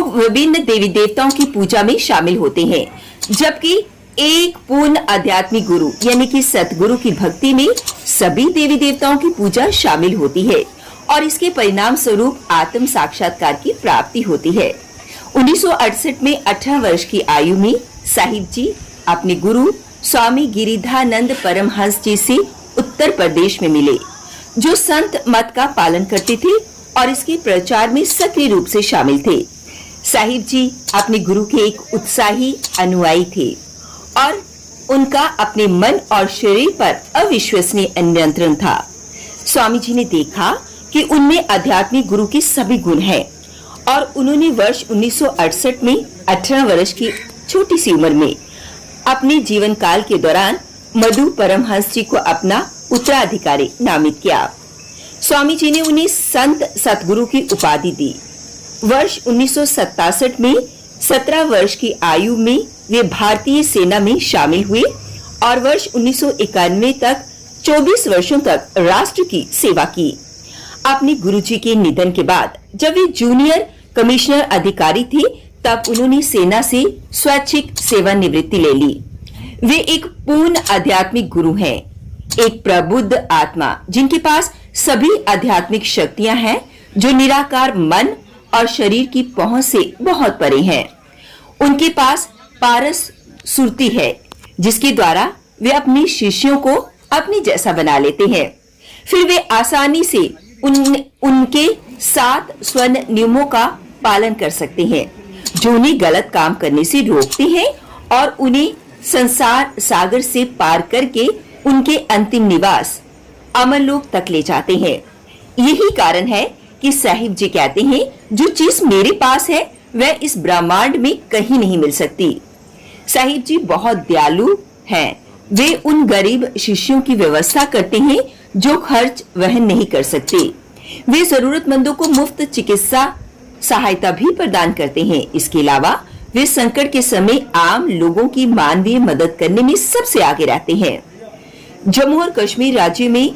लोग विभिन्न देवी देवताओं की पूजा में शामिल होते हैं, जबकि एक पूर्ण आध्यात्मिक गुरु यानी कि सतगुरु की भक्ति में सभी देवी देवताओं की पूजा शामिल होती है और इसके परिणाम स्वरूप आत्म साक्षात्कार की प्राप्ति होती है। 1968 में 18 वर्ष की आयु में साहिब जी अपने गुरु स्वामी गिरिधानंद परमहंस जी से उत्तर प्रदेश में मिले, जो संत मत का पालन करते थे और इसके प्रचार में सक्रिय रूप से शामिल थे। साहिब जी अपने गुरु के एक उत्साही अनुयायी थे और उनका अपने मन और शरीर पर अविश्वसनीय नियंत्रण था। स्वामी जी ने देखा कि उनमें आध्यात्मिक गुरु के सभी गुण हैं और उन्होंने वर्ष 1968 में 18 वर्ष की छोटी सी उम्र में अपने जीवन काल के दौरान मधु परमहंस जी को अपना उत्तराधिकारी नामित किया। स्वामी जी ने उन्हें संत सतगुरु की उपाधि दी। वर्ष 1967 में 17 वर्ष की आयु में वे भारतीय सेना में शामिल हुए और वर्ष 1991 तक 24 वर्षों तक राष्ट्र की सेवा की। अपने गुरुजी के निधन के बाद जब वे जूनियर कमिश्नर अधिकारी थे, तब उन्होंने सेना से स्वैच्छिक सेवानिवृत्ति ले ली। वे एक पूर्ण आध्यात्मिक गुरु हैं, एक प्रबुद्ध आत्मा जिनके पास सभी आध्यात्मिक शक्तियां हैं, जो निराकार मन और शरीर की पहुंच से बहुत परे हैं। उनके पास पारस सुरती है, जिसके द्वारा वे अपने शिष्यों को अपने जैसा बना लेते हैं। फिर वे आसानी से उनके 7 स्वर्ण नियमों का पालन कर सकते हैं, जो उन्हें गलत काम करने से रोकते हैं और उन्हें संसार सागर से पार करके उनके अंतिम निवास अमरलोक तक ले जाते हैं। यही कारण है कि साहिब जी कहते हैं, जो चीज मेरे पास है वह इस ब्रह्मांड में कहीं नहीं मिल सकती। साहिब जी बहुत दयालु हैं। वे उन गरीब शिष्यों की व्यवस्था करते हैं जो खर्च वहन नहीं कर सकते। वे जरूरतमंदों को मुफ्त चिकित्सा सहायता भी प्रदान करते हैं। इसके अलावा वे संकट के समय आम लोगों की मानवीय मदद करने में सबसे आगे रहते हैं। जम्मू और कश्मीर राज्य में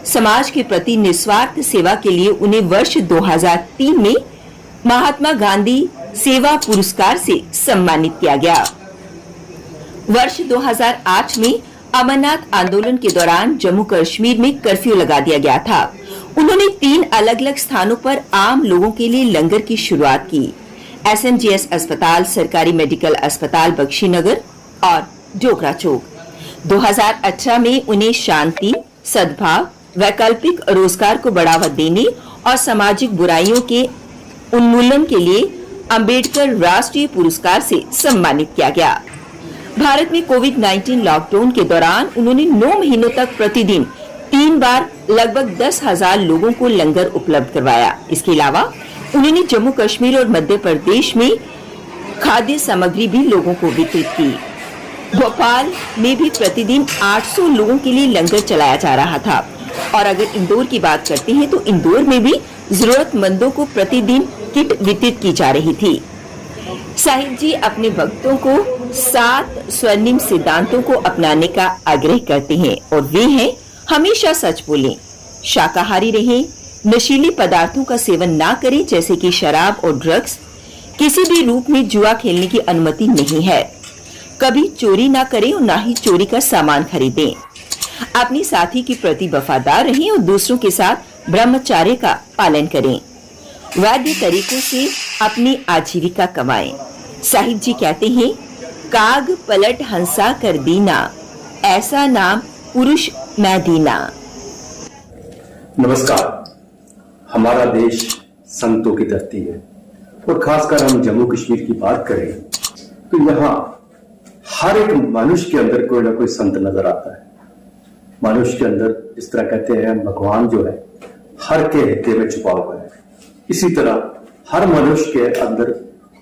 समाज के प्रति निस्वार्थ सेवा के लिए उन्हें वर्ष 2003 में महात्मा गांधी सेवा पुरस्कार से सम्मानित किया गया। वर्ष 2008 में अमरनाथ आंदोलन के दौरान जम्मू कश्मीर में कर्फ्यू लगा दिया गया था। उन्होंने 3 अलग अलग स्थानों पर आम लोगों के लिए लंगर की शुरुआत की। SMGS अस्पताल, सरकारी मेडिकल अस्पताल बख्शीनगर और डोगरा चौक। 2018 में उन्हें शांति, सद्भाव, वैकल्पिक रोजगार को बढ़ावा देने और सामाजिक बुराइयों के उन्मूलन के लिए अंबेडकर राष्ट्रीय पुरस्कार से सम्मानित किया गया। भारत में कोविड-19 लॉकडाउन के दौरान उन्होंने 9 महीनों तक प्रतिदिन 3 बार लगभग 10,000 लोगों को लंगर उपलब्ध करवाया। इसके अलावा उन्होंने जम्मू कश्मीर और मध्य प्रदेश में खाद्य सामग्री भी लोगों को वितरित की। भोपाल में भी प्रतिदिन 800 लोगों के लिए लंगर चलाया जा रहा था। और अगर इंदौर की बात करते हैं तो इंदौर में भी जरूरतमंदों को प्रतिदिन किट वितरित की जा रही थी। साहिब जी अपने भक्तों को 7 स्वर्णिम सिद्धांतों को अपनाने का आग्रह करते हैं और वे हैं, हमेशा सच बोलें, शाकाहारी रहें, नशीली पदार्थों का सेवन ना करें जैसे कि शराब और ड्रग्स, किसी भी रूप में जुआ खेलने की अनुमति नहीं है, कभी चोरी ना करें और ना ही चोरी का सामान खरीदें, अपनी साथी के प्रति वफादार रहें और दूसरों के साथ ब्रह्मचर्य का पालन करें, वैध तरीकों से अपनी आजीविका कमाएं। साहिब जी कहते हैं, काग पलट हंसा कर दीना, ऐसा नाम पुरुष मैं दीना। नमस्कार। हमारा देश संतों की धरती है और खासकर हम जम्मू कश्मीर की बात करें तो यहाँ हर एक मनुष्य के अंदर कोई ना कोई संत नजर आता है। मनुष्य के अंदर जिस तरह कहते हैं भगवान जो है हर के हिस्से में छुपा हुआ है, इसी तरह हर मनुष्य के अंदर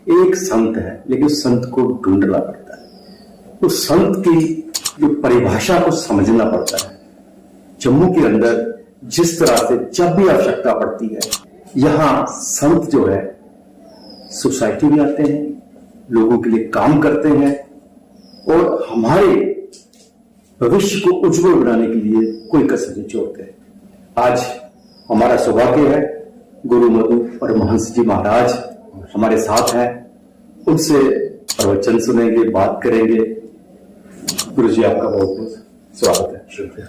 एक संत है, लेकिन संत को ढूंढना पड़ता है। तो संत की जो परिभाषा को समझना पड़ता है। जम्मू के अंदर जिस तरह से जब भी आवश्यकता पड़ती है, यहाँ संत जो है सोसाइटी में आते हैं, लोगों के लिए काम करते हैं और हमारे भविष्य को उज्जवल बनाने के लिए कोई कसर नहीं छोड़ते। आज हमारा सौभाग्य है गुरु मधु परमहंस जी महाराज हमारे साथ हैं, उनसे प्रवचन सुनेंगे, बात करेंगे। गुरु जी आपका बहुत बहुत स्वागत है। शुक्रिया।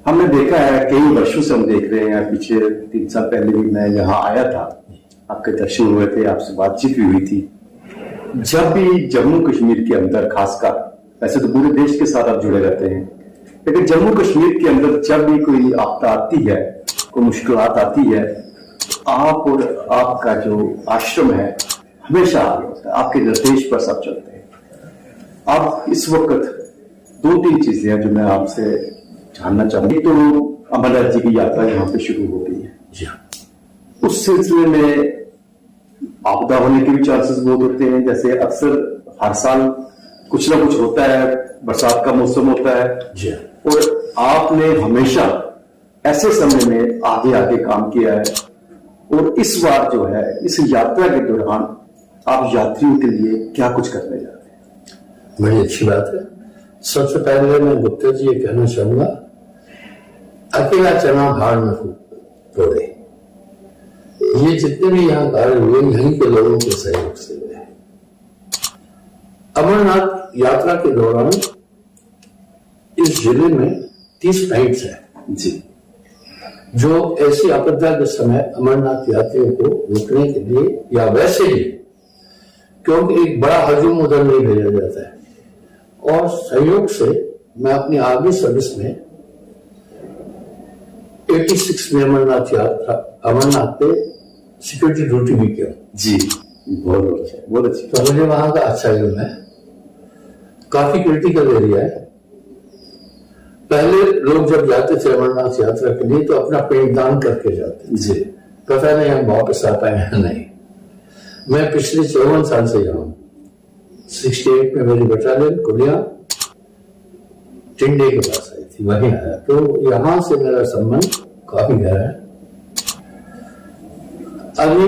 हमने देखा है, कई वर्षों से हम देख रहे हैं, पीछे 3 साल पहले भी मैं यहाँ आया था, आपके दर्शन हुए थे, आपसे बातचीत भी हुई थी। जब भी जम्मू कश्मीर के अंदर खासकर, वैसे तो पूरे देश के साथ आप जुड़े रहते हैं, लेकिन जम्मू कश्मीर के अंदर जब भी कोई आपदा आती है, कोई मुश्किलात आती है, आप और आपका जो आश्रम है हमेशा आगे होता है, आपके निर्देश पर सब चलते हैं। अब इस वक्त 2-3 चीजें हैं जो मैं आपसे जानना चाहूंगी। तो अमरनाथ जी की यात्रा यहाँ पे शुरू हो गई है जी, उस सिलसिले में आपदा होने के भी चांसेस बहुत होते हैं। जैसे अक्सर हर साल कुछ ना कुछ होता है, बरसात का मौसम होता है जी, और आपने हमेशा ऐसे समय में आगे आगे काम किया है। और इस बार जो है, इस यात्रा के दौरान आप यात्रियों के लिए क्या कुछ करने जा रहे हैं? बड़ी अच्छी बात है। सबसे पहले मैं गुप्ता जी ये कहना चाहूंगा, अकेला चना भाड़ में तोड़े। ये जितने भी यहाँ कार्य हुए यहीं के लोगों के सहयोग से हुए। अमरनाथ यात्रा के दौरान इस जिले में 30 पॉइंट्स है जी, जो ऐसी आपदा के समय अमरनाथ यात्रियों को रुकने के लिए या वैसे ही, क्योंकि एक बड़ा हजूम उधर नहीं भेजा जाता है, और सहयोग से मैं अपनी आर्मी सर्विस में 86 में अमरनाथ पे सिक्योरिटी ड्यूटी भी किया जी। बहुत अच्छा, बहुत अच्छी। तो मुझे वहां का अच्छा इल्म है। काफी क्रिटिकल एरिया है। पहले लोग जब जाते थे अमरनाथ यात्रा के लिए तो अपना पिंडदान करके जाते जी, पता नहीं हम वापस आ पाए हैं नहीं। मैं पिछले 54 साल से यहाँ हूं। 68 में मेरी बटालियन कुलिया टिंडे के पास आई थी, वहीं आया। तो यहां से मेरा संबंध काफी गहरा है। अभी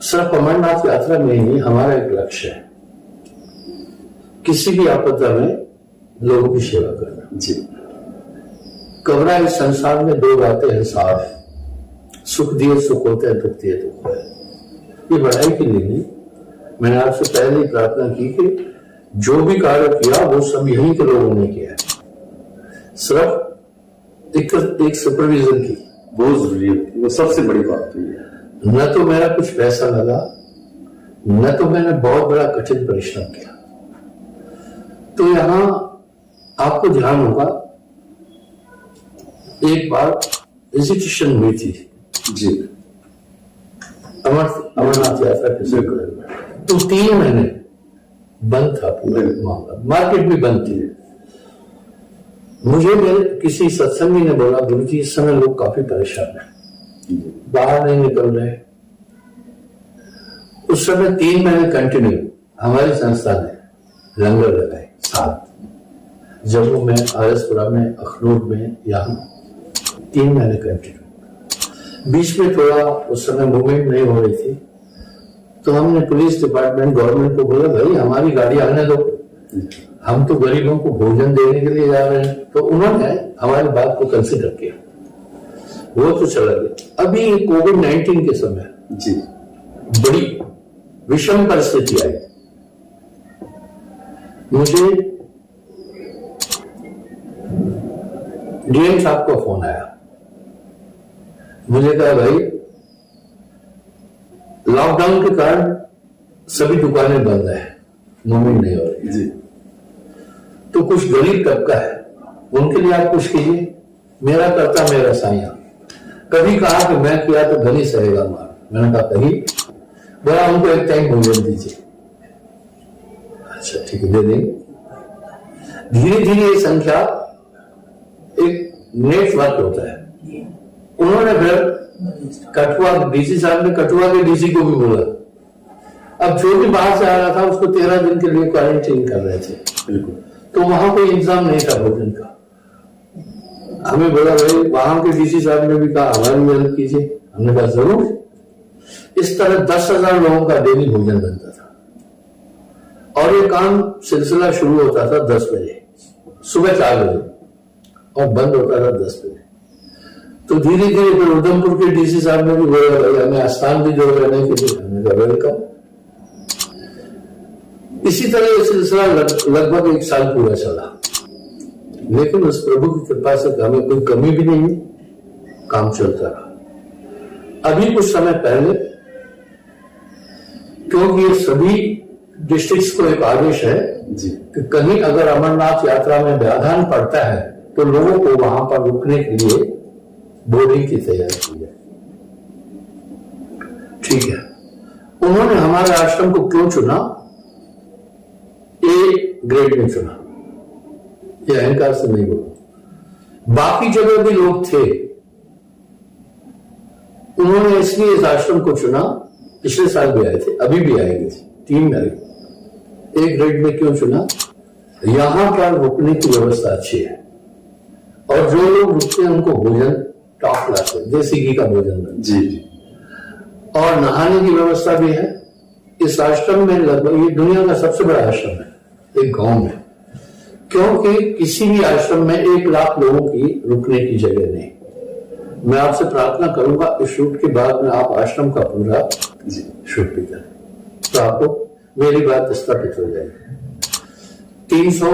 सिर्फ अमरनाथ यात्रा में ही हमारा एक लक्ष्य है, किसी भी आपदा में लोगों की सेवा करना जी। कबरा इस संसार में 2 बातें हैं साफ, सुख दिए सुख होते हैं, दुख दिए दुख होते हैं। ये बड़ाई के लिए नहीं, मैंने आपसे पहले ही प्रार्थना की कि जो भी कार्य किया वो सब यहीं के लोगों ने किया। सिर्फ एक सुपरविजन की बहुत जरूरी होती है, वो सबसे बड़ी बात हुई है। न तो मेरा कुछ पैसा लगा, न तो मैंने बहुत बड़ा कठिन परिश्रम किया। तो यहां आपको ध्यान होगा, एक बार विजिटेशन हुई थी जी अमरनाथ यात्रा के, तो 3 महीने बंद था पूरा मामला, मार्केट भी बंद थी। मुझे मेरे किसी सत्संगी ने बोला, गुरु जी इस समय लोग काफी परेशान हैं, बाहर नहीं निकल रहे। उस समय 3 महीने कंटिन्यू हमारी संस्था ने लंगर लगाए, 7 जम्मू में, आरएसपुरा में, अखनूर में, यहाँ 3 महीने कंटिन्यू। बीच में थोड़ा उस समय मूवमेंट नहीं हो रही थी, तो हमने पुलिस डिपार्टमेंट गवर्नमेंट को बोला, भाई हमारी गाड़ी आने दो, हम तो गरीबों को भोजन देने के लिए जा रहे हैं। तो उन्होंने हमारी बात को कंसिडर किया, वो तो चला गया। अभी कोविड-19 के समय जी बड़ी विषम परिस्थिति आई। मुझे डीएम साहब का फोन आया, मुझे कहा भाई लॉकडाउन के कारण सभी दुकानें बंद है, मूवमेंट नहीं हो रही जी, तो कुछ गरीब तबका है उनके लिए आप कुछ कीजिए। मेरा करता मेरा साइया। कभी कहा कि मैं किया तो धनी सहेगा मार, मैंने कहा कहीं बड़ा उनको एक टाइम भोजन दीजिए। अच्छा ठीक है, दे देंगे। धीरे धीरे ये संख्या एक नेटवर्क होता है। उन्होंने फिर कठुआ डीसी साहब ने कठुआ के डीसी को भी बोला, अब जो भी बाहर से आ रहा था उसको 13 दिन के लिए क्वारंटीन कर रहे थे। बिल्कुल, तो वहां कोई इंतजाम नहीं था भोजन का। हमें बोला भाई, वहां के डीसी साहब ने भी कहा हमारी मदद कीजिए। हमने कहा जरूर। इस तरह 10,000 लोगों का डेली भोजन बनता था और ये काम सिलसिला शुरू होता था 10 बजे, सुबह 4 बजे और बंद होता था 10 बजे। तो धीरे धीरे फिर उधमपुर के डीसी साहब ने भी बोला भाई हमें स्थान भी दो रहने के लिए, हमने कहा वेलकम। इसी तरह ये सिलसिला लगभग 1 साल पूरा चला, लेकिन उस प्रभु की कृपा से हमें कोई कमी भी नहीं, काम चलता रहा। अभी कुछ समय पहले, क्योंकि ये सभी डिस्ट्रिक्ट्स को एक आदेश है जी कि कहीं अगर अमरनाथ यात्रा में व्यवधान पड़ता है तो लोगों को वहां पर रुकने के लिए बोर्डिंग की तैयारी की है। ठीक है, उन्होंने हमारे आश्रम को क्यों चुना? ए ग्रेड में चुना, ये अहंकार से नहीं बोला, बाकी जगह भी लोग थे, उन्होंने इसलिए इस आश्रम को चुना। पिछले साल भी आए थे, अभी भी आएंगे, 3 में आएंगे। ए ग्रेड में क्यों चुना? यहां पर रुकने की व्यवस्था अच्छी है और जो लोग रुकते हैं उनको भोजन टॉप क्लास है, देसी घी का भोजन जी जी, और नहाने की व्यवस्था भी है। इस आश्रम में लगभग, ये दुनिया का सबसे बड़ा आश्रम है एक गांव में, क्योंकि किसी भी आश्रम में 1 लाख लोगों की रुकने की जगह नहीं। मैं आपसे प्रार्थना करूंगा इस शूट के बाद में आप आश्रम का पूरा शूट भी करें, तो आपको मेरी बात स्थापित हो जाएगी। 300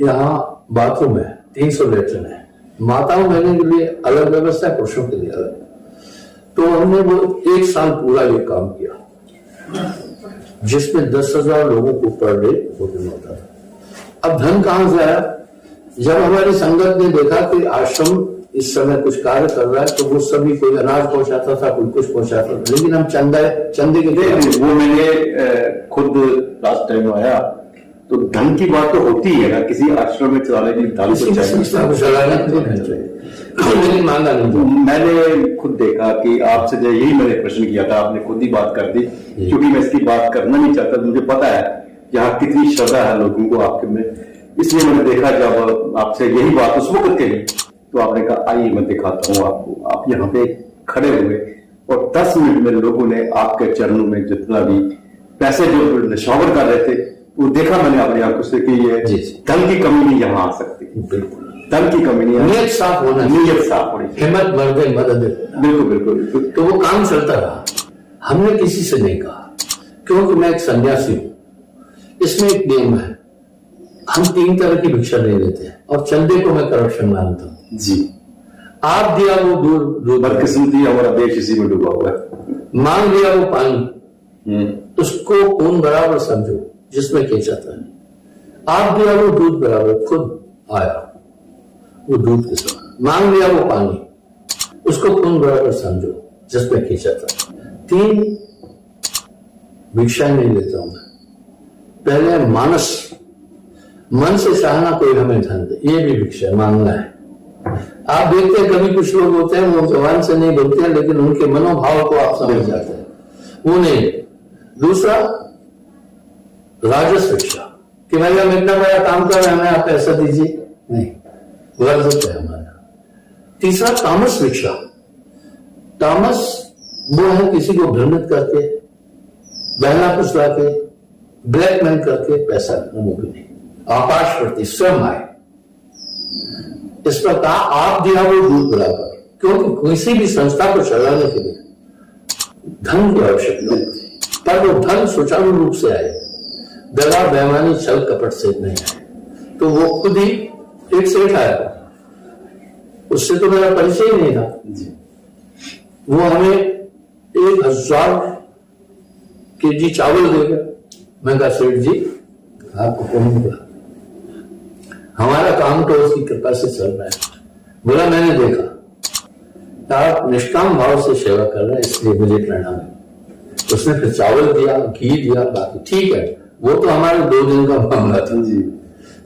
यहाँ बाथरूम है, 300 लेटरिन है, माताओं बहने के लिए अलग व्यवस्था है, पुरुषों के लिए अलग। तो हमने वो 1 साल पूरा ये काम किया, जिसमें 10,000 लोगों को पर डे भोजन होता था। अब धन कहां से आया? जब हमारी संगत ने देखा कि आश्रम इस समय कुछ कार्य कर रहा है, तो वो सभी कोई अनाज पहुंचाता था, कोई कुछ पहुंचाता था, लेकिन हम चंदे के वो मैंने खुद लास्ट टाइम आया तो धन की बात तो होती है ना, किसी आश्रम में चलाने के लिए धन तो चाहिए, लेकिन मांगा नहीं। मैंने खुद देखा कि आपसे जो यही मैंने प्रश्न किया था, आपने खुद ही बात कर दी, क्योंकि मैं इसकी बात करना नहीं चाहता, मुझे पता है यहाँ कितनी श्रद्धा है लोगों को आपके में, इसलिए मैंने देखा जब आपसे यही बात उस वक्त कही तो आपने कहा आइए मैं दिखाता हूँ आपको। आप यहाँ पे खड़े हुए और 10 मिनट में लोगों ने आपके चरणों में जितना भी पैसे जो निछावर कर रहे थे वो देखा मैंने अपनी आंखों से कि ये धन की कमी नहीं यहाँ आ सकती, बिल्कुल धन की कमी नहीं, नीयत साफ होना, नीयत साफ होनी, हिम्मत मर्दे मदद, बिल्कुल बिल्कुल। तो वो काम चलता रहा, हमने किसी से नहीं कहा, क्योंकि मैं एक सन्यासी हूं। इसमें एक नियम है, हम 3 तरह की भिक्षा नहीं लेते हैं, और चंदे को मैं करप्शन मानता हूं जी। आप दिया वो दूर बदकिस्मती हमारा देश इसी में डूबा हुआ है। मांग लिया वो पानी, उसको खून बराबर समझो जिसमें खींचा था। आप दिया वो दूध बराबर, खुद आया वो दूध के साथ। मांग लिया वो पानी, उसको खून बराबर समझो जिसमें खींचा था। 3 भिक्षा नहीं लेता हूं मैं। पहले मानस, मन से चाहना कोई हमें धन दे, ये भी भिक्षा मांगना है। आप देखते हैं कभी कुछ लोग होते हैं वो जवान से नहीं बोलते हैं, लेकिन उनके मनोभाव को आप समझ जाते हैं, वो नहीं। दूसरा राजस भिक्षा, कि भाई हम इतना बड़ा काम कर रहे हैं, हमें आप पैसा दीजिए, नहीं, वर्जित है हमारा। तीसरा तामस भिक्षा। तामस वो है किसी को भ्रमित करके, बहला फुसला के, ब्लैकमेल करके पैसा मुमकिन नहीं। आकाश प्रति स्वयं आए, इस प्रकार आप दिया वो दूध बराबर, क्योंकि किसी भी संस्था को चलाने के लिए धन की आवश्यकता होती है, पर वो धन सुचारू रूप से आए, दगा बेईमानी छल कपट से नहीं आए। तो वो खुद ही एक सेठ आया, उससे तो मेरा परिचय ही नहीं था, वो हमें 1000 केजी चावल देगा। मैं कहा सेठ जी आपको कौन बोला, हमारा काम तो उसकी कृपा से चल रहा है। बोला मैंने देखा आप निष्काम भाव से सेवा कर रहे हैं, इसलिए मुझे प्रणाम है। उसने फिर चावल दिया, घी दिया, बाकी ठीक है, वो तो हमारे 2 दिन का मामला था जी।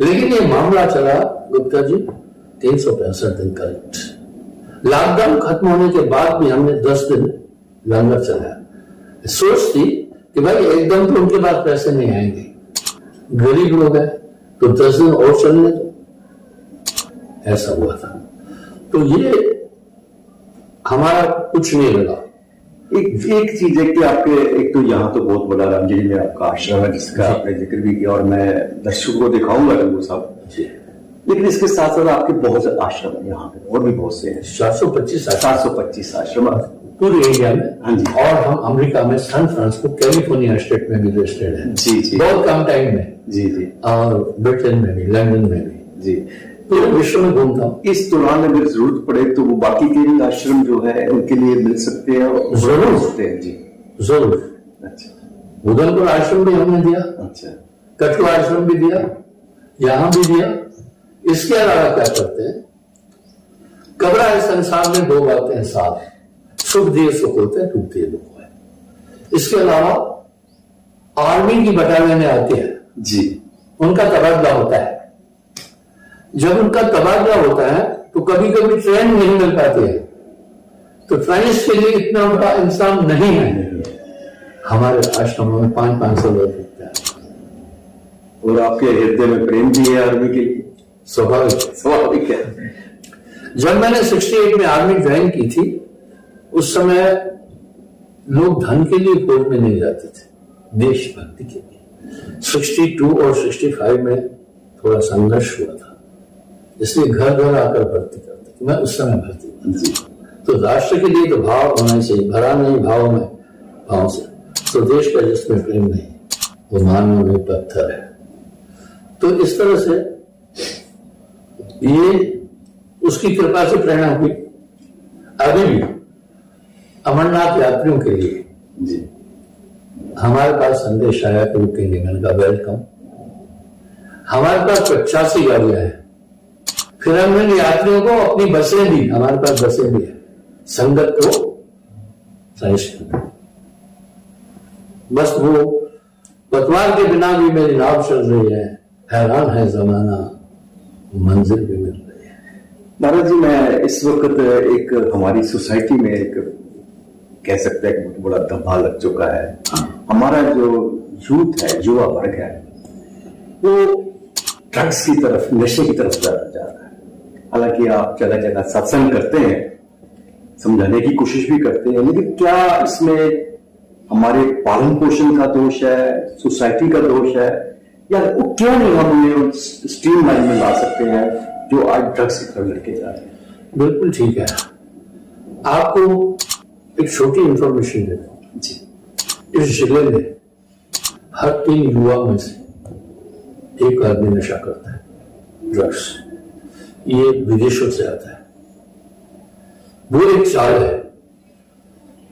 लेकिन ये मामला चला गुप्ता जी 365 दिन करेक्ट। लॉकडाउन खत्म होने के बाद भी हमने 10 दिन लंगर चलाया। सोच थी कि भाई एकदम तो उनके पास पैसे नहीं आएंगे, गरीब लोग हैं, तो 10 दिन और चलने दो, ऐसा हुआ था। तो ये हमारा कुछ नहीं लगा। एक चीज है कि आपके, एक तो यहाँ तो बहुत बड़ा रामगिरी में आपका आश्रम है जिसका आपने जिक्र भी किया, और मैं दर्शकों को दिखाऊंगा रंगू साहब, लेकिन इसके साथ साथ आपके बहुत से आश्रम हैं यहाँ पे, और भी बहुत से हैं। 725 आश्रम पूरे इंडिया में। हाँ जी। और हम अमेरिका में सैन फ्रांसिस्को कैलिफोर्निया स्टेट में भी रजिस्टर्ड है। जी जी। बहुत कम टाइम में। जी जी। और ब्रिटेन में भी, लंदन में भी। जी। पूरे विश्व में घूमता हूँ। इस दौरान अगर जरूरत पड़े तो वो बाकी के भी आश्रम जो है उनके लिए मिल सकते हैं? जरूर सकते हैं जी। जरूर। अच्छा। उधमपुर आश्रम भी हमने दिया, अच्छा। कठुआ आश्रम भी दिया, यहां भी दिया। इसके अलावा क्या करते हैं, कब्रा है संसार में दो बातें हैं साथ, सुख दिए सुख होते हैं, दुख दिए दुख है। इसके अलावा आर्मी की बटालियन आती है जी, उनका तबादला होता है। जब उनका तबादला होता है तो कभी कभी ट्रेन नहीं मिल पाती है, तो ट्रेनिंग के लिए इतना बड़ा इंसान नहीं है। हमारे आश्रमों में 500 लोग रुकते हैं। और आपके हृदय में प्रेम भी है आर्मी के लिए? स्वाभाविक है। जब मैंने 68 में आर्मी ज्वाइन की थी, उस समय लोग धन के लिए फौज में नहीं जाते थे, देशभक्ति के लिए। 62 और 65 में थोड़ा संघर्ष हुआ था, इसलिए घर घर आकर भर्ती करते थे। मैं उस समय भर्ती हुआ था। तो राष्ट्र के लिए तो भाव होना चाहिए, भरा नहीं भाव में, भाव से। तो देश का जिसमें प्रेम नहीं, वो मानव में पत्थर है। तो इस तरह से ये उसकी कृपा से प्रेरणा हुई। अभी भी अमरनाथ यात्रियों के लिए जी हमारे पास संदेश आया कि रुकेंगे, मैंने कहा वेलकम। हमारे पास 85 गाड़ियां हैं। फिर हमने यात्रियों को अपनी बसें दी, हमारे पास बसें भी है, संगत को सहिष्णुता। बस वो पतवार के बिना भी मेरी नाव चल रही है, हैरान है जमाना, मंजिल भी मिल रही है। महाराज जी, मैं इस वक्त एक हमारी सोसाइटी में एक कह सकते हैं बहुत बड़ा धब्बा लग चुका है। हमारा जो यूथ है, युवा वर्ग है, वो ड्रग्स की तरफ, नशे की तरफ जा रहा है। हालांकि आप जगह जगह सत्संग करते हैं, समझाने की कोशिश भी करते हैं, लेकिन क्या इसमें हमारे पालन पोषण का दोष है, सोसाइटी का दोष है, या वो क्यों नहीं हम उन्हें स्ट्रीम लाइन में ला सकते हैं जो आज ड्रग्स की तरफ लड़के जा रहे हैं? बिल्कुल ठीक है। आपको एक छोटी इंफॉर्मेशन देता हूं जी। इस जिले में हर 3 युवा में से एक आदमी नशा करता है, ड्रग्स। ये विदेशों से आता है। वो एक चाल है।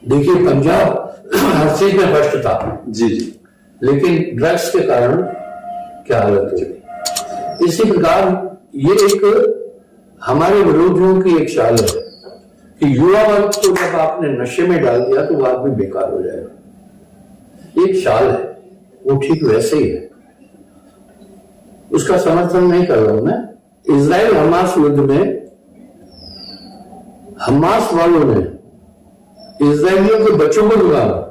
देखिए, पंजाब हर चीज में फर्स्ट था जी जी, लेकिन ड्रग्स के कारण क्या हालत हो गई। इसी प्रकार ये एक हमारे विरोधियों की एक चाल है कि युवा वर्ग को जब आपने नशे में डाल दिया तो वो आदमी बेकार हो जाएगा। एक चाल है, वो ठीक वैसे ही है, उसका समर्थन नहीं कर रहा हूं मैं। इजराइल हमास युद्ध में हमास वालों ने इजरायलियों के बच्चों को बुलाया,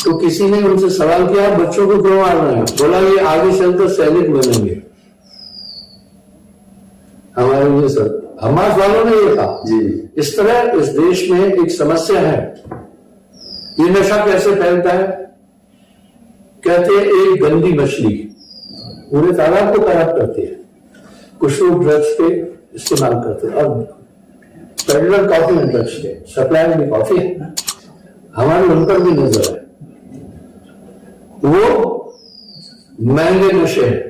तो किसी ने उनसे सवाल किया, बच्चों को क्यों मार रहे हैं? बोला, ये आगे चलकर सैनिक बनेंगे हमारे लिए। सर, हमास वालों ने ये कहा जी। इस तरह इस देश में एक समस्या है। ये नशा कैसे फैलता है? कहते हैं एक गंदी मछली पूरे तालाब को खराब करती है। कुछ लोग ड्रग्स के इस्तेमाल करते हैं, और पेडलर कॉफी में ड्रग्स के सप्लायर भी कॉफी है, हमारे उन पर भी नजर है। वो महंगे नशे हैं,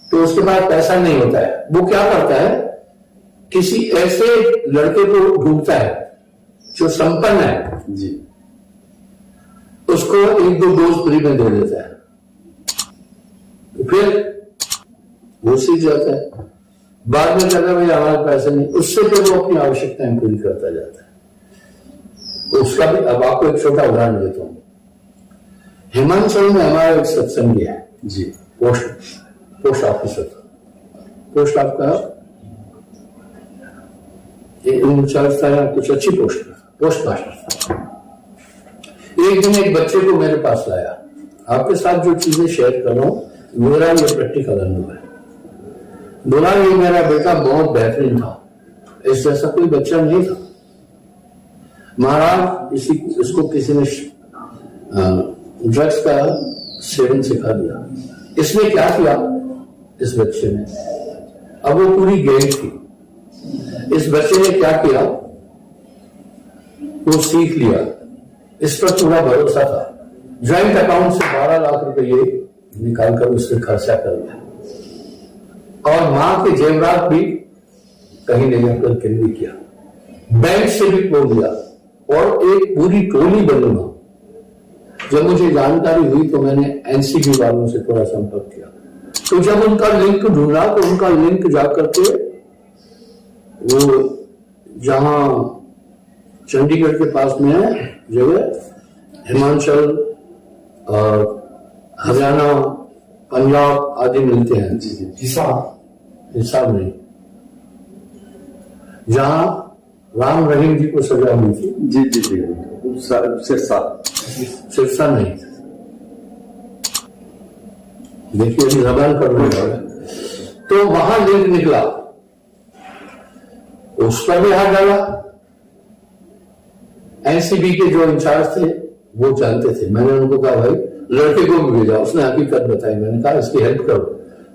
तो उसके बाद पैसा नहीं होता है। वो क्या करता है, किसी ऐसे लड़के को ढूंढता है जो संपन्न है जी, उसको 1-2 डोज फ्री में दे देता है, तो फिर वो सीख जाता है। बाद में कहता है भाई हमारे पैसे नहीं, उससे फिर वो अपनी आवश्यकताएं पूरी करता जाता है। उसका भी अब आपको एक छोटा उदाहरण देता हूं। हिमाचल में हमारा एक सत्संगी है जी, पोस्ट ऑफिसर था। पोस्ट आपका इंचार्ज था, कुछ अच्छी पोस्ट था, पोस्ट मास्टर था। एक दिन एक बच्चे को मेरे पास लाया। आपके साथ जो चीजें शेयर कर रहा हूं मेरा ये प्रैक्टिकल अनुभव है। बोला, ये मेरा बेटा बहुत बेहतरीन था, इस जैसा कोई बच्चा नहीं था महाराज। इसको किसी ने ड्रग्स का सेवन सिखा दिया। इसने क्या किया, इस बच्चे ने। अब वो पूरी गैंग थी। इस बच्चे ने क्या किया, वो सीख लिया, इस पर पूरा भरोसा था। ज्वाइंट अकाउंट से 12 लाख रुपए निकालकर उसने खर्चा कर दिया और मां के जेवरात भी कहीं ले जाकर गिरवी किया, बैंक से भी खोल दिया और एक पूरी टोली बनूंगा। जब मुझे जानकारी हुई तो मैंने एनसीबी वालों से थोड़ा संपर्क किया, तो जब उनका लिंक ढूंढा तो उनका लिंक जाकर के वो जहां चंडीगढ़ के पास में है जगह, हिमाचल और हरियाणा पंजाब आदि मिलते हैं, हिसाब नहीं, जहां राम रहीम जी को सजा हुई थी। जी जी जी, सिरसा नहीं, देखिए अभी जबान कर रहे हैं। तो वहां लिंक निकला, उस पर भी हाथ डाला। एनसीबी के जो इंचार्ज थे वो जानते थे। मैंने उनको कहा भाई लड़के को भी भेजा, उसने हकीकत बताई। मैंने कहा इसकी हेल्प करो।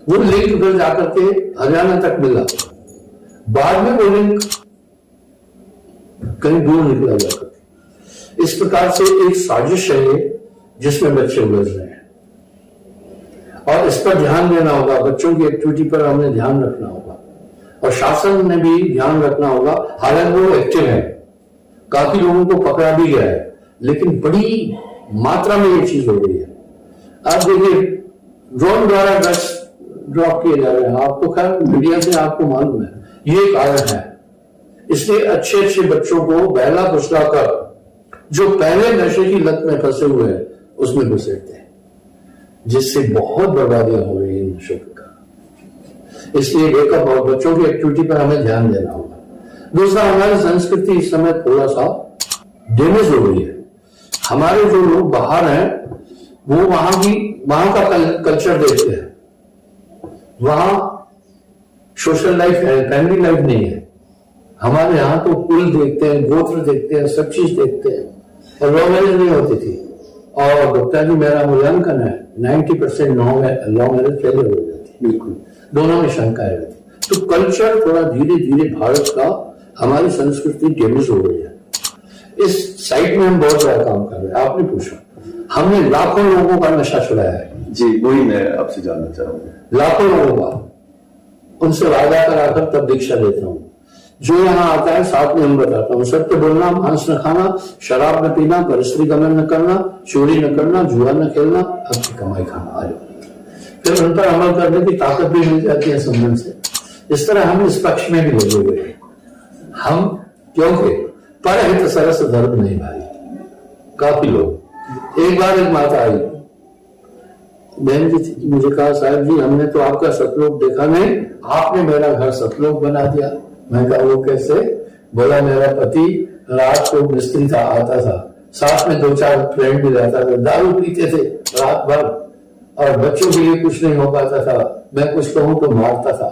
वो लिंक फिर जाकर के हरियाणा तक मिला, बाद में वो लिंक कहीं दूर निकला जाकर। इस प्रकार से एक साजिश है ये, जिसमें बच्चे उलझ रहे हैं और इस पर ध्यान देना होगा। बच्चों की एक्टिविटी पर हमें ध्यान रखना होगा और शासन ने भी ध्यान रखना होगा। हालांकि वो एक्टिव है, काफी लोगों को पकड़ा भी गया है, लेकिन बड़ी मात्रा में ये चीज हो रही है। आप देखिए ड्रोन द्वारा ड्रग्स ड्रॉप किए जा रहे हैं, आपको खैर मीडिया से आपको मालूम है, ये कारण है। इसलिए अच्छे अच्छे बच्चों को बहला फुसला कर जो पहले नशे की लत में फंसे हुए हैं उसमें घुसेड़ते हैं, जिससे बहुत बर्बादियां हो रही है नशों के कारण। इसलिए एक बच्चों की एक्टिविटी पर हमें ध्यान देना होगा। दूसरा, हमारी संस्कृति इस समय थोड़ा सा डैमेज हो रही है। हमारे जो लोग बाहर हैं वो वहां का कल्चर देखते हैं, वहां सोशल लाइफ है, फैमिली लाइफ नहीं है। हमारे यहाँ तो कुल देखते हैं, गोत्र देखते हैं, सब चीज देखते हैं और लव मैरिज नहीं होती थी। और गुप्ता जी मेरा मूल्यांकन है 90% लव मैरिज फेलियर हो जाती है। बिल्कुल, दोनों में शंकाएं रहती। तो कल्चर थोड़ा धीरे धीरे भारत का, हमारी संस्कृति डैमेज हो रही है। इस साइड में हम बहुत बड़ा काम कर रहे हैं। आपने पूछा, हमने लाखों लोगों का नशा छुड़ाया है। जी, वही मैं आपसे जानना चाहूंगा। लाखों लोगों का, उनसे वादा कराकर तब दीक्षा देता हूं। जो यहाँ आता है साथ में हम बताता हूँ, सत्य बोलना, मांस न खाना, शराब न पीना, परस्त्री गमन न करना, चोरी न करना, जुआ न खेलना, अपनी कमाई खाना। आ जाओ, फिर उन पर अमल करने की ताकत भी मिल जाती है संबंध से। इस तरह हम इस पक्ष में भी लगे हुए हैं। हम क्योंकि परहित सरस धर्म नहीं भाई। काफी लोग, एक बार एक माता आई, बहन जी थी, मुझे कहा साहब जी हमने तो आपका सतलोक देखा नहीं, आपने मेरा घर सतलोक बना दिया। मैं कहा वो कैसे? बोला मेरा पति रात को मिस्त्री था, आता था, साथ में 2-4 फ्रेंड भी रहता था, दारू पीते थे रात भर और बच्चों के लिए कुछ नहीं हो पाता था। मैं कुछ कहूं तो मारता था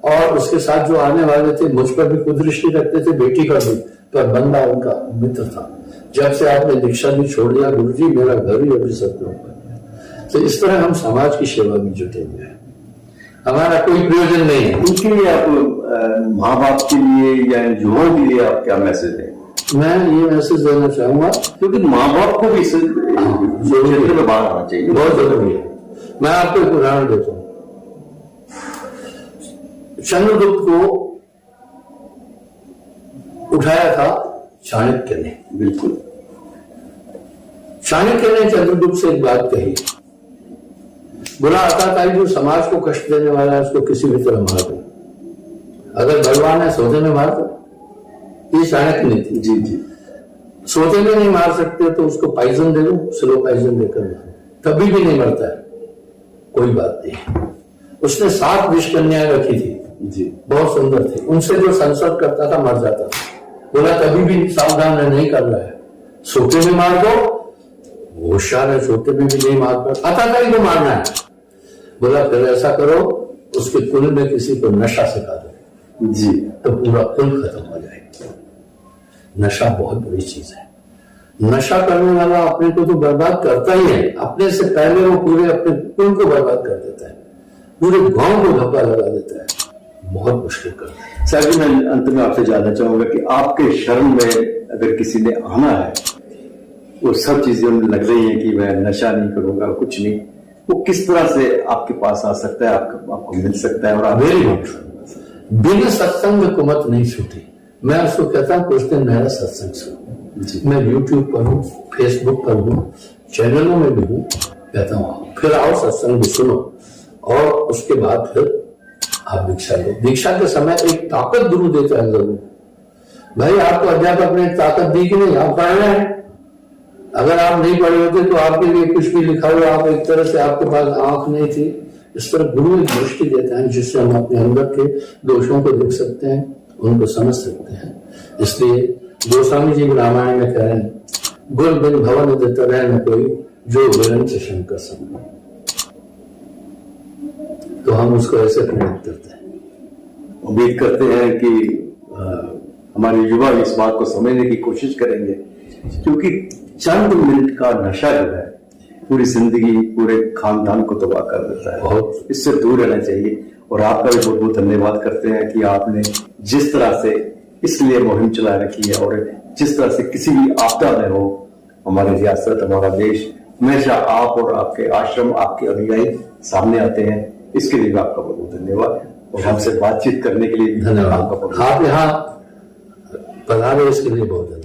और उसके साथ जो आने वाले थे मुझ पर भी कुदृष्टि रखते थे, बेटी कर दी, पर बंदा उनका मित्र था। जब से आपने दीक्षा भी छोड़ दिया गुरुजी, मेरा घर ही अभी सतलोक बन गया। तो इस तरह हम समाज की सेवा में जुटे हुए हैं, हमारा कोई प्रयोजन नहीं है। उनके लिए आप माँ बाप के लिए या युवाओं के लिए आप क्या मैसेज दें? मैं ये मैसेज देना चाहूंगा, क्योंकि माँ बाप को भी इस क्षेत्र में बाहर आना चाहिए, बहुत जरूरी है। मैं आपको एक उदाहरण देता हूं। चंद्रगुप्त को उठाया था चाणक्य ने। बिल्कुल, चाणक्य ने चंद्रगुप्त से एक बात कही, बुरा आता था जो समाज को कष्ट देने वाला है उसको किसी भी तरह मार दो, अगर भगवान है सोते में मार दो। ये चाणक्य ने थी। जी जी, सोते में नहीं मार सकते तो उसको पाइजन दे दो, स्लो पाइजन देकर मारो, तभी भी नहीं मरता है, कोई बात नहीं। उसने 7 विष कन्याएं रखी थी जी, बहुत सुंदर थी, उनसे जो संसर्ग करता था मर जाता था। बोला कभी भी सावधान है, नहीं कर रहा है, सोते में मार दो, होशियार है, सोते में भी नहीं मार पाता, आता था ही तो मारना है। बोला फिर ऐसा करो उसके कुल में किसी को नशा सिखा दो जी, तो पूरा कुल खत्म हो जाएगा। नशा बहुत बुरी चीज है। नशा करने वाला अपने को तो बर्बाद करता ही है, अपने से पहले वो पूरे अपने कुल को बर्बाद कर देता है। पूरे गांव को धक्का लगा देता है, बहुत मुश्किल करता है। सर जी, मैं अंत में आपसे जानना चाहूंगा कि आपके शरण में अगर किसी ने आना है, वो सब चीजें उन्हें लग रही हैं कि मैं नशा नहीं करूंगा, कुछ नहीं, वो किस तरह से आपके पास आ सकता है, आपको मिल सकता है? और आप वेरी गुड। बिना सत्संग में कुमत नहीं छूटी। मैं उसको कहता हूँ कुछ दिन मेरा सत्संग सुनो। मैं यूट्यूब पर हूँ, फेसबुक पर हूँ, चैनलों में भी हूँ, कहता हूँ फिर आओ सत्संग भी सुनो, और उसके बाद फिर आप दीक्षा लो। दीक्षा के समय एक ताकत गुरु देता है जरूर। भाई आपको अध्यापक ने ताकत दी कि नहीं, आप पढ़ रहे हैं। अगर आप नहीं पढ़े होते तो आपके लिए कुछ भी लिखा हुआ, आप एक तरह से आपके पास आंख नहीं थी। इस तरह गुरु एक दृष्टि देता है जिससे हम अपने अंदर के दोषों को देख सकते हैं, उनको समझ सकते हैं। इसलिए गोस्वामी जी रामायण में कह रहे हैं, गुण बिन भवन देता रहे न कोई, जो विरंच शंकर संग। तो हम उसको ऐसे प्रयोग करते हैं। उम्मीद करते हैं कि हमारे युवा इस बात को समझने की कोशिश करेंगे, क्योंकि चंद मिनट का नशा जो है पूरी जिंदगी, पूरे खानदान को तबाह कर देता है। बहुत इससे दूर रहना चाहिए। और आपका भी बहुत बहुत धन्यवाद करते हैं कि आपने जिस तरह से इसलिए मुहिम चला रखी है, और जिस तरह से किसी भी आपदा में हो, हमारी रियासत, हमारा देश, हमेशा आप और आपके आश्रम, आपके अनुयायी सामने आते हैं। इसके लिए भी आपका बहुत बहुत धन्यवाद, और हमसे बातचीत करने के लिए धन्यवाद। आप यहाँ पधारे, इसके लिए बहुत धन्यवाद।